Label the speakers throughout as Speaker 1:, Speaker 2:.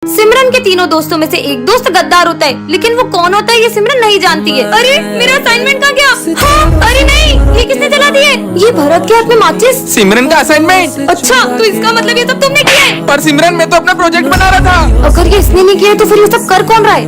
Speaker 1: सिमरन के तीनों दोस्तों में से एक दोस्त गद्दार होता है, लेकिन वो कौन होता है ये सिमरन नहीं जानती है। अरे मेरा असाइनमेंट कहाँ गया? हाँ, अरे नहीं, ये किसने जला दिए? ये भरत के हाथ में माचिस।
Speaker 2: सिमरन का असाइनमेंट।
Speaker 1: अच्छा, तो इसका मतलब ये सब तुमने किया है?
Speaker 2: पर सिमरन मैं तो अपना प्रोजेक्ट बना रहा था।
Speaker 1: अगर ये इसने नहीं किया है, तो फिर ये सब कर कौन रहा है?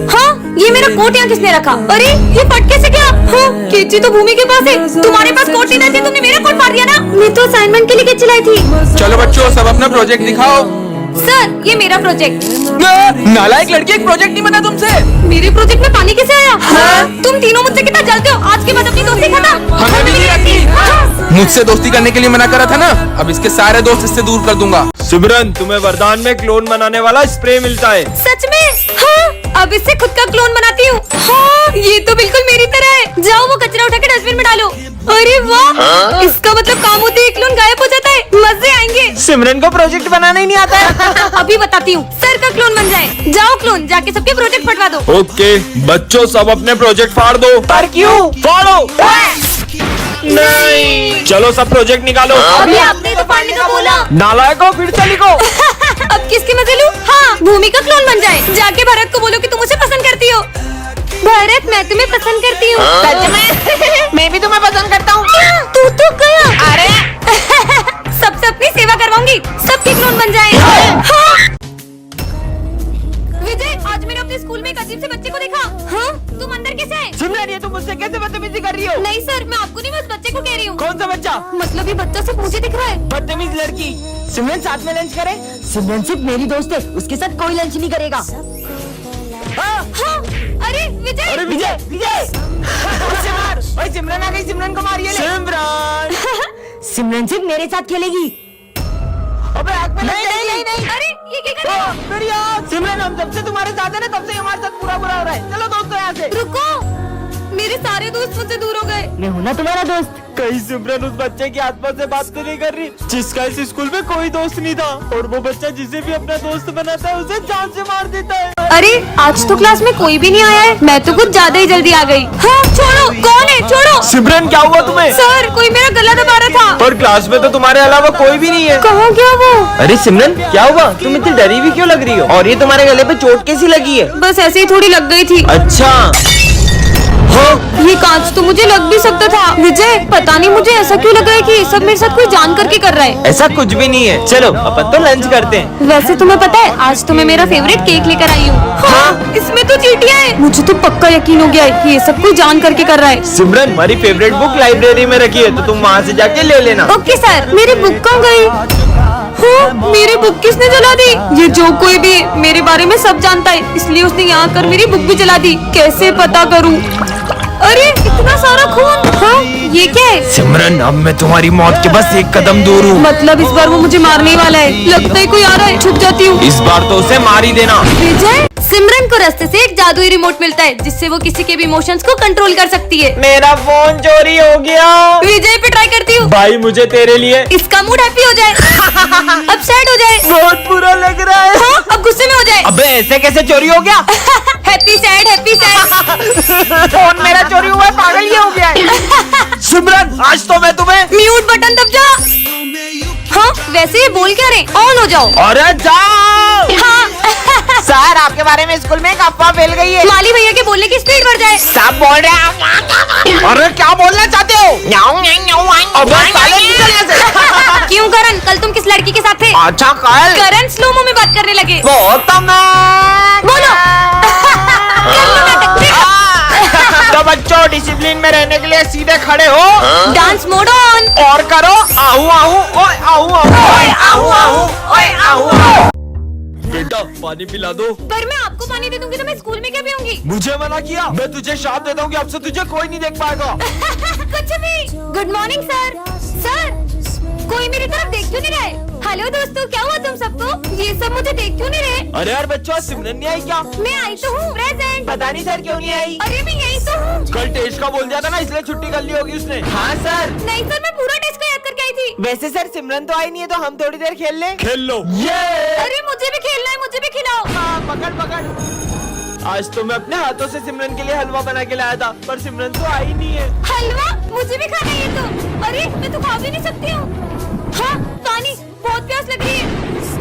Speaker 1: हाँ, ये मेरा कोट यहाँ किसने रखा? अरे ये फट कैसे गया? हाँ, केची तो भूमि के पास है। तुम्हारे पास कोट नहीं रहती, तुमने मेरा कोट फाड़ दिया ना। मैं तो असाइनमेंट के लिए केची लाई थी।
Speaker 2: चलो बच्चों, सब अपना प्रोजेक्ट दिखाओ।
Speaker 1: सर, ये मेरा प्रोजेक्ट।
Speaker 2: नालायक लड़की, एक प्रोजेक्ट नहीं बना तुमसे।
Speaker 1: मेरे प्रोजेक्ट में पानी कैसे आया? तुम तीनों मुझसे कितना जलते हो। आज के बाद अपनी दोस्ती खत्म।
Speaker 2: हमें भी नहीं रखी। मुझसे दोस्ती करने के लिए मना करा था ना, अब इसके सारे दोस्त इससे दूर कर दूंगा।
Speaker 3: सिमरन, तुम्हें वरदान में क्लोन बनाने वाला स्प्रे मिलता है।
Speaker 1: सच में? हाँ, अब इससे खुद का क्लोन बनाती हूँ। हाँ, ये तो बिल्कुल मेरी तरह है। जाओ वो कचरा उठा के डस्टबिन में डालो। अरे वाह, इसका मतलब काम होते ही क्लोन गायब हो जाता है। मजे आएंगे।
Speaker 3: सिमरन को प्रोजेक्ट बनाना ही नहीं आता है।
Speaker 1: अभी बताती हूँ, सर का क्लोन बन जाए। जाओ क्लोन, जाके सबके प्रोजेक्ट फटवा दो।
Speaker 3: ओके बच्चों, सब अपने प्रोजेक्ट फाड़ दो। पर क्यों? फाड़ो। नहीं, चलो सब प्रोजेक्ट निकालो।
Speaker 1: अभी आपने तो फाड़ने का बोला।
Speaker 3: नालायको, फिर से लिखो।
Speaker 1: अब किसके मजे लूं? हाँ, भूमि का क्लोन बन जाए। जाके भरत को बोलो कि तुम मुझे पसंद करती हो। भरत, मैं तुम्हें पसंद करती हूँ।
Speaker 4: सच में? मैं भी तुम्हें पसंद करता हूँ।
Speaker 1: तू तो गया।
Speaker 4: अरे
Speaker 1: सबसे अपनी सेवा करवाऊंगी, सबके क्लोन बन जाए। हाँ। विजय, आज मैंने अपने स्कूल में एक अजीब से बच्चे को देखा। हाँ, तुम अंदर कैसे आए?
Speaker 4: सिमरन, ये तुम मुझसे कैसे बदतमीजी कर रही हो?
Speaker 1: नहीं सर, मैं आपको नहीं, बस बच्चे को कह रही हूँ।
Speaker 4: कौन सा बच्चा?
Speaker 1: मतलब ये बच्चा सिर्फ मुझे दिख रहा है।
Speaker 4: बदतमीज लड़की। सिमरन, साथ में लंच करें? सिमरन सिर्फ मेरी दोस्त है, उसके साथ कोई लंच नहीं करेगा।
Speaker 1: हाँ, अरे विजय।
Speaker 4: अरे विजय, विजय। उसे मार। ओए, सिमरन आ गई, सिमरन को मारिए।
Speaker 3: सिमरन,
Speaker 4: सिमरन सिर्फ मेरे साथ खेलेगी। अबे आग में नहीं, नहीं, नहीं, नहीं।
Speaker 1: अरे ये क्या कर रहे हो?
Speaker 4: मेरी आग। सिमरन, हम जब से तुम्हारे साथ है ना, तब से हमारे साथ बुरा बुरा हो रहा है। चलो दोस्तों, यहाँ से
Speaker 1: रुको, मेरे सारे दोस्त मुझसे दूर हो गए।
Speaker 4: मैं हूँ ना तुम्हारा दोस्त।
Speaker 3: कहीं सिमरन उस बच्चे की आत्मा से बात तो नहीं कर रही जिसका इस स्कूल में कोई दोस्त नहीं था, और वो बच्चा जिसे भी अपना दोस्त बनाता है उसे जान से मार देता है।
Speaker 1: अरे आज तो क्लास में कोई भी नहीं आया है। मैं तो कुछ ज्यादा ही जल्दी आ गई। हाँ, छोड़ो, कौन है? छोड़ो।
Speaker 3: सिमरन, क्या हुआ तुम्हें?
Speaker 1: सर, कोई मेरा गला दबा रहा था।
Speaker 3: और क्लास में तो तुम्हारे अलावा कोई भी नहीं है।
Speaker 1: कहाँ गया वो?
Speaker 3: अरे सिमरन, क्या हुआ? तुम इतनी डरी हुई क्यों लग रही हो? और ये तुम्हारे गले पे चोट कैसी लगी है?
Speaker 1: बस ऐसे ही थोड़ी लग गई थी।
Speaker 3: अच्छा,
Speaker 1: ये कांच तो मुझे लग भी सकता था। विजय, पता नहीं मुझे ऐसा क्यों लग रहा है कि ये सब मेरे साथ कोई जान करके कर रहा है।
Speaker 3: ऐसा कुछ भी नहीं है। चलो अपन तो लंच करते हैं।
Speaker 1: वैसे तुम्हें पता है, आज तो मैं मेरा फेवरेट केक लेकर आई हूँ। हाँ, इसमें तो चींटियां हैं। मुझे तो पक्का यकीन हो गया है कि ये सब कोई जान करके कर रहा है।
Speaker 3: सिमरन, हमारी फेवरेट बुक लाइब्रेरी में रखी है, तो तुम वहाँ से जाके ले लेना।
Speaker 1: Okay sir. मेरी बुक कहाँ गई? हाँ, मेरी बुक किसने जला दी? ये जो कोई भी मेरे बारे में सब जानता है, इसलिए उसने यहाँ कर मेरी बुक भी जला दी। कैसे पता करूँ? अरे इतना सारा खून। हाँ, ये क्या है?
Speaker 3: सिमरन, अब मैं तुम्हारी मौत के बस एक कदम दूर हूँ।
Speaker 1: मतलब इस बार वो मुझे मारने वाला है। लगता है कोई आ रहा है, छुप जाती हूँ।
Speaker 3: इस बार तो उसे मार ही देना।
Speaker 1: विजय, सिमरन को रास्ते से एक जादुई रिमोट मिलता है, जिससे वो किसी के भी इमोशंस को कंट्रोल कर सकती है।
Speaker 3: मेरा फोन चोरी हो गया।
Speaker 1: विजय पे ट्राई करती हूँ।
Speaker 3: भाई, मुझे तेरे लिए
Speaker 1: इसका मूड हैप्पी हो जाए, अब सैड हो जाए।
Speaker 3: बहुत बुरा लग रहा है।
Speaker 1: हाँ, अब गुस्से में हो जाए।
Speaker 3: अबे ऐसे कैसे चोरी हो गया?
Speaker 1: Happy sad, happy sad.
Speaker 4: Phone मेरा चोरी हुआ है, पागल ये हो गया है।
Speaker 3: सिमरन, आज तो मैं तुम्हें।
Speaker 1: म्यूट बटन दब जा। हाँ, वैसे ये बोल क्या रहे? ऑन हो जाओ।
Speaker 3: अरे जाओ।
Speaker 1: हाँ।
Speaker 4: सर, आपके बारे में स्कूल में एक अफवाह फैल गई है।
Speaker 1: माली भैया के बोलने की स्पीड बढ़ जाए।
Speaker 4: सब बोल रहे हैं।
Speaker 3: अरे क्या बोलना चाहते हो? अबे साले, निकल यहाँ से।
Speaker 1: क्यों करण, कल तुम किस लड़की के साथ थे?
Speaker 3: अच्छा कल
Speaker 1: करण स्लोमो में बात करने लगे।
Speaker 3: बोलो।
Speaker 1: कर लो नाटक।
Speaker 3: तो बच्चों, डिसिप्लिन में रहने के लिए सीधे खड़े हो।
Speaker 1: Dance mode on.
Speaker 3: और करो आहू आहू, ओए आहू आहू, ओए आहू आहू, ओए आहू आहू। बेटा, पानी पिला दो।
Speaker 1: पर मैं आपको पानी दे दूंगी तो मैं स्कूल में क्या पीऊंगी?
Speaker 3: मुझे मना किया? मैं तुझे शाप देता हूँ कि अब से तुझे कोई नहीं देख पाएगा।
Speaker 1: कुछ भी। Good morning sir. सर, कोई मेरी तरफ देख क्यों नहीं रहा है? हेलो दोस्तों, क्या हुआ तुम सबको? ये सब मुझे देख क्यों नहीं रहे?
Speaker 3: अरे यार बच्चों, सिमरन नहीं आई क्या?
Speaker 1: मैं आई तो हूँ, प्रेजेंट।
Speaker 4: पता नहीं सर क्यों नहीं आई।
Speaker 1: अरे मैं यही तो हूँ।
Speaker 3: कल टेस्ट का बोल दिया था ना, इसलिए छुट्टी कर ली होगी उसने।
Speaker 4: हाँ सर।
Speaker 1: नहीं सर, मैं पूरा टेस्ट को याद करके आई थी।
Speaker 4: वैसे सर, सिमरन तो आई नहीं है, तो हम थोड़ी देर खेल लें।
Speaker 3: खेल लो।
Speaker 1: अरे मुझे भी खेलना है, मुझे भी खिलाओ।
Speaker 4: हाँ, पकड़ पकड़।
Speaker 3: आज तो मैं अपने हाथों से सिमरन के लिए हलवा बना के लाया था, पर सिमरन तो आई नहीं है।
Speaker 1: हलवा? मुझे भी खाना है ये तो। अरे मैं तो खा भी नहीं सकती हूँ। हाँ, पानी, बहुत प्यास लग रही है।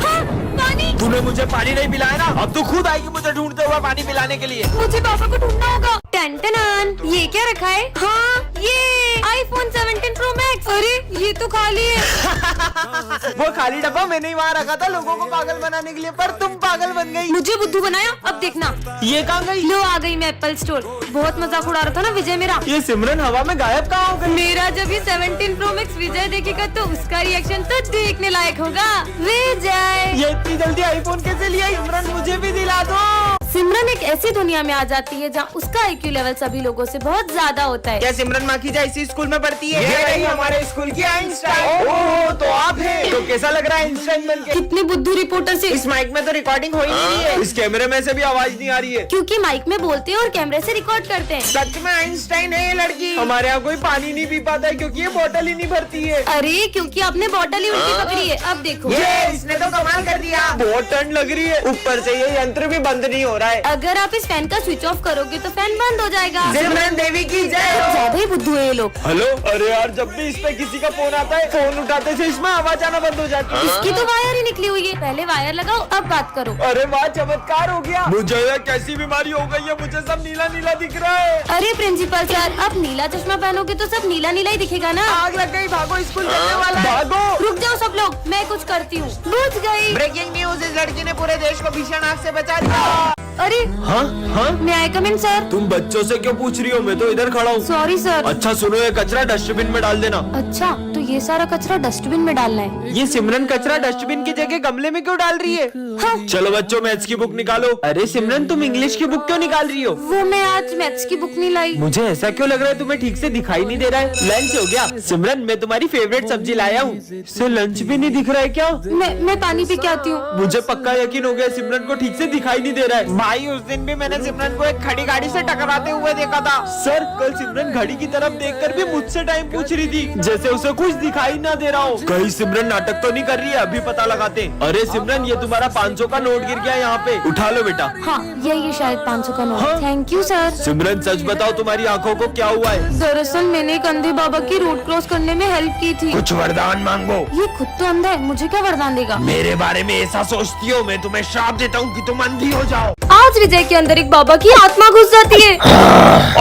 Speaker 1: हाँ, पानी।
Speaker 3: तूने मुझे पानी नहीं पिलाया ना, अब तू खुद आएगी मुझे ढूंढते हुए पानी पिलाने के लिए।
Speaker 1: मुझे पापा को ढूंढना होगा। टन ये क्या रखा है? हाँ, ये iPhone 17 Pro Max। अरे ये तो खाली है।
Speaker 3: वो खाली डब्बा मैंने ही वहाँ रखा था लोगों को पागल बनाने के लिए, पर तुम पागल बन गई।
Speaker 1: मुझे बुद्धू बनाया, अब देखना।
Speaker 3: ये कहाँ गई?
Speaker 1: लो आ गई मैं एप्पल स्टोर। बहुत मजाक उड़ा रहा था ना विजय मेरा।
Speaker 3: ये सिमरन हवा में गायब कहाँ हो गई?
Speaker 1: मेरा जब ये 17 Pro Max विजय देखेगा तो उसका रिएक्शन तो देखने लायक होगा। विजय
Speaker 3: ये इतनी जल्दी आईफोन कैसे लिया? सिमरन मुझे भी दिला दो।
Speaker 1: सिमरन एक ऐसी दुनिया में आ जाती है जहाँ उसका IQ लेवल सभी लोगों से बहुत ज्यादा होता है।
Speaker 3: क्या सिमरन माखीजा इसी स्कूल में पढ़ती है? ये रही हमारे स्कूल की आइंस्टाइन। ओह तो आप हैं। तो कैसा लग रहा है आइंस्टाइन बनके?
Speaker 1: कितने बुद्धू रिपोर्टर से।
Speaker 3: इस माइक में तो रिकॉर्डिंग हो ही नहीं रही है। इस कैमरे में से भी आवाज नहीं आ रही है।
Speaker 1: क्योंकि माइक में बोलते हैं और कैमरे से रिकॉर्ड करते हैं।
Speaker 3: सच में आइंस्टाइन है ये लड़की। हमारे यहाँ कोई पानी नहीं पी पाता है क्योंकि ये बोतल ही नहीं भरती है।
Speaker 1: अरे क्योंकि आपने बॉटल ही उल्टी पकड़ी है। अब देखो
Speaker 3: ये इसने तो कमाल कर दिया। बहुत ठंड लग रही है, ऊपर से ये यंत्र भी बंद नहीं हो रहा है।
Speaker 1: अगर आप इस फैन का स्विच ऑफ करोगे तो फैन बंद हो जाएगा।
Speaker 3: सिमरन देवी की जय हो।
Speaker 1: ज्यादा ही बुद्धू है ये लोग।
Speaker 3: हेलो, अरे यार जब भी इस पे किसी का फोन आता है, फोन उठाते से इसमें आवाज आना बंद हो जाती है।
Speaker 1: इसकी तो वायर ही निकली हुई है। पहले वायर लगाओ अब बात करो।
Speaker 3: अरे वाह चमत्कार हो गया। मुझे ये कैसी बीमारी हो गई है, मुझे सब नीला नीला दिख रहा है।
Speaker 1: अरे प्रिंसिपल सर, अब नीला चश्मा पहनोगे तो सब नीला नीला ही दिखेगा ना।
Speaker 3: आग लग गई, भागो स्कूल जाने वाला है। भागो।
Speaker 1: रुक जाओ सब लोग, मैं कुछ करती हूँ। बुझ गई।
Speaker 3: ब्रेकिंग न्यूज, इस लड़की ने पूरे देश को भीषण आग से बचा दिया।
Speaker 1: अरे
Speaker 3: हाँ हाँ,
Speaker 1: मैं आई कम इन सर।
Speaker 3: तुम बच्चों से क्यों पूछ रही हो? मैं तो इधर खड़ा हूँ।
Speaker 1: Sorry sir.
Speaker 3: अच्छा सुनो, ये कचरा डस्टबिन में डाल देना।
Speaker 1: अच्छा तो ये सारा कचरा डस्टबिन में डालना है।
Speaker 3: ये सिमरन कचरा डस्टबिन की जगह गमले में क्यों डाल रही है?
Speaker 1: हाँ।
Speaker 3: चलो बच्चों मैथ्स की बुक निकालो। अरे सिमरन तुम इंग्लिश की बुक क्यों निकाल रही हो?
Speaker 1: वो मैं आज मैथ्स की बुक नहीं लाई।
Speaker 3: मुझे ऐसा क्यों लग रहा है तुम्हें ठीक से दिखाई नहीं दे रहा है? लंच हो गया? सिमरन मैं तुम्हारी फेवरेट सब्जी लाया हूँ। इससे लंच भी नहीं दिख रहा है क्या?
Speaker 1: मैं पानी पी के आती हूँ।
Speaker 3: मुझे पक्का यकीन हो गया सिमरन को ठीक से दिखाई नहीं दे रहा है। भाई उस दिन भी मैंने सिमरन को एक खड़ी गाड़ी से टकराते हुए देखा था। सर कल सिमरन घड़ी की तरफ देखकर भी मुझसे टाइम पूछ रही थी, जैसे उसे कुछ दिखाई ना दे रहा हो। कहीं सिमरन नाटक तो नहीं कर रही है? अभी पता लगाते हैं। अरे सिमरन ये तुम्हारा 500 का नोट गिर गया यहाँ पे, उठा लो बेटा।
Speaker 1: हाँ ये शायद 500 का नोट।
Speaker 3: हाँ?
Speaker 1: Thank you sir.
Speaker 3: सिमरन सच बताओ तुम्हारी आंखों को क्या हुआ है?
Speaker 1: दरअसल मैंने एक अंधे बाबा की रोड क्रॉस करने में हेल्प की थी।
Speaker 3: कुछ वरदान मांगो।
Speaker 1: ये खुद तो अंधा है, मुझे क्या वरदान देगा?
Speaker 3: मेरे बारे में ऐसा सोचती हो? मैं तुम्हें श्राप देता हूँ कि तुम अंधी हो जाओ।
Speaker 1: आज विजय के अंदर एक बाबा की आत्मा घुस जाती है।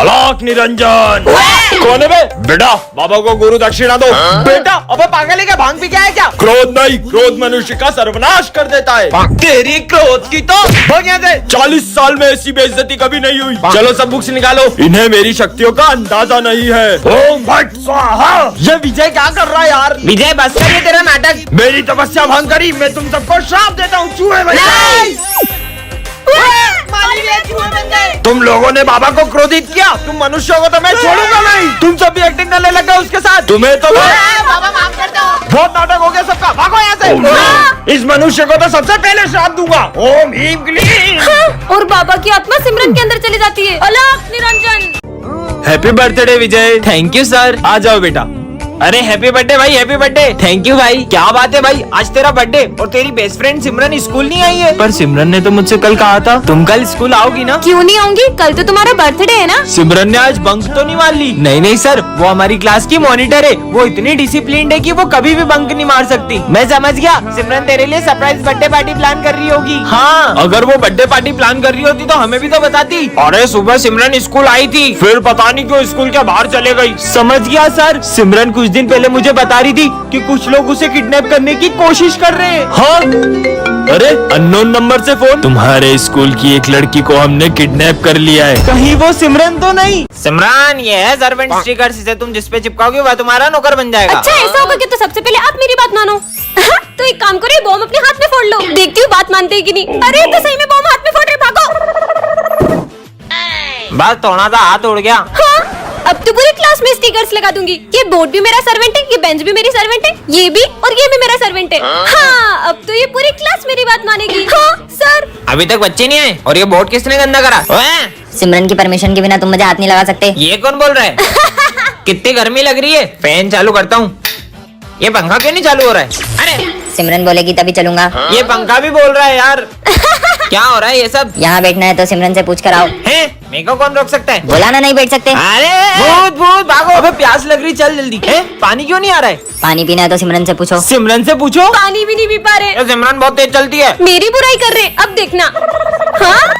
Speaker 3: अलाक निरंजन। कौन है बे? बेटा बाबा को गुरु दक्षिणा दो। बेटा अबे पागल है क्या? भांग पी क्या है क्या? क्रोध नहीं, क्रोध मनुष्य का सर्वनाश कर देता है। तेरी क्रोध की तो हो गया थे। 40 साल में ऐसी बेइज्जती कभी नहीं हुई। चलो सब बुक्स निकालो, इन्हें मेरी शक्तियों का अंदाजा नहीं है। ओम भट स्वाहा। ये विजय क्या कर रहा है यार? विजय बस कर, ये तेरा नाटक। मेरी तपस्या भंग करी, मैं तुम सबको श्राप देता हूँ। चूहे बन गए। तुम लोगों ने बाबा को क्रोधित किया, तुम मनुष्यों को तो मैं छोड़ूंगा नहीं। तुम सब भी एक्टिंग करने लगा उसके साथ। तुम्हें तो
Speaker 5: बाबा माफ कर दो।
Speaker 3: बहुत नाटक हो गया सबका, भागो यहाँ से। इस मनुष्य को तो सबसे पहले श्राप दूंगा। ओम ह्रीम क्लीम।
Speaker 1: और बाबा की आत्मा सिमरन के अंदर चली जाती है। अलाक निरंजन।
Speaker 3: Happy birthday Vijay. Thank you sir. आ जाओ बेटा। अरे हैप्पी बर्थडे भाई, हैप्पी बर्थडे। थैंक यू भाई। क्या बात है भाई, आज तेरा बर्थडे और तेरी बेस्ट फ्रेंड सिमरन स्कूल नहीं आई है? पर सिमरन ने तो मुझसे कल कहा था तुम कल स्कूल आओगी ना।
Speaker 1: क्यों नहीं आऊंगी? कल तो तुम्हारा बर्थडे है ना।
Speaker 3: सिमरन ने आज बंक तो नहीं मार ली? नहीं नहीं सर, वो हमारी क्लास की मॉनिटर है। वो इतनी डिसिप्लिन्ड है कि वो कभी भी बंक नहीं मार सकती। मैं समझ गया, सिमरन तेरे लिए सरप्राइज बर्थडे पार्टी प्लान कर रही होगी। हाँ, अगर वो बर्थडे पार्टी प्लान कर रही होती तो हमें भी तो बताती। अरे सुबह सिमरन स्कूल आई थी, फिर पता नहीं क्यों स्कूल के बाहर चले गई। समझ गया सर। सिमरन कुछ दिन पहले मुझे बता रही थी कि कुछ लोग उसे किडनैप करने की कोशिश कर रहे हैं। हाँ? अरे अननोन नंबर से फोन। तुम्हारे स्कूल की एक लड़की को हमने किडनैप कर लिया है। कहीं वो सिमरन तो नहीं?
Speaker 5: सिमरन ये है सर्वेंट स्टिकर, इसे तुम जिस पे चिपकाओगे वह तुम्हारा नौकर बन जाएगा।
Speaker 1: अच्छा ऐसा होगा कि तो सबसे पहले आप मेरी बात मानो। तो एक काम करो, बॉम्ब अपने हाथ में फोड़ लो, देखती हूँ बात मानते हैं कि नहीं। अरे तो सही में बॉम्ब हाथ में फोड़ रहे, भागो।
Speaker 5: बस थोड़ा सा हाथ उड़ गया।
Speaker 1: हाँ, अब तो पूरी क्लास में स्टिकर्स लगा दूंगी। ये बोर्ड भी मेरा सर्वेंट है, ये बेंच भी मेरी सर्वेंट है, ये भी और ये भी मेरा सर्वेंट है। हाँ, अब तो ये पूरी क्लास मेरी बात मानेगी। हाँ सर।
Speaker 5: अभी तक बच्चे नहीं आए और ये बोर्ड किसने गंदा करा? ओए,
Speaker 4: सिमरन की परमिशन के बिना तुम मुझे हाथ नहीं लगा सकते।
Speaker 5: ये कौन बोल रहा है? कितनी गर्मी लग रही है, फैन चालू करता हूँ। ये पंखा क्यों नहीं चालू हो रहा है? अरे
Speaker 6: सिमरन बोलेगी तभी चलूंगा।
Speaker 5: ये पंखा भी बोल रहा है यार। क्या हो रहा है ये सब?
Speaker 6: यहाँ बैठना है तो सिमरन से पूछ कर आओ।
Speaker 5: हैं? मेरे को कौन रोक सकता है?
Speaker 6: बोला ना नहीं बैठ सकते।
Speaker 5: अरे भूत भूत भागो।
Speaker 3: अबे प्यास लग रही, चल जल्दी। है पानी क्यों नहीं आ रहा है?
Speaker 6: पानी पीना है तो सिमरन से पूछो।
Speaker 3: सिमरन से पूछो।
Speaker 1: पानी भी नहीं पी पा रहे।
Speaker 5: ये सिमरन बहुत तेज चलती है।
Speaker 1: मेरी बुराई कर रहे, अब देखना। हाँ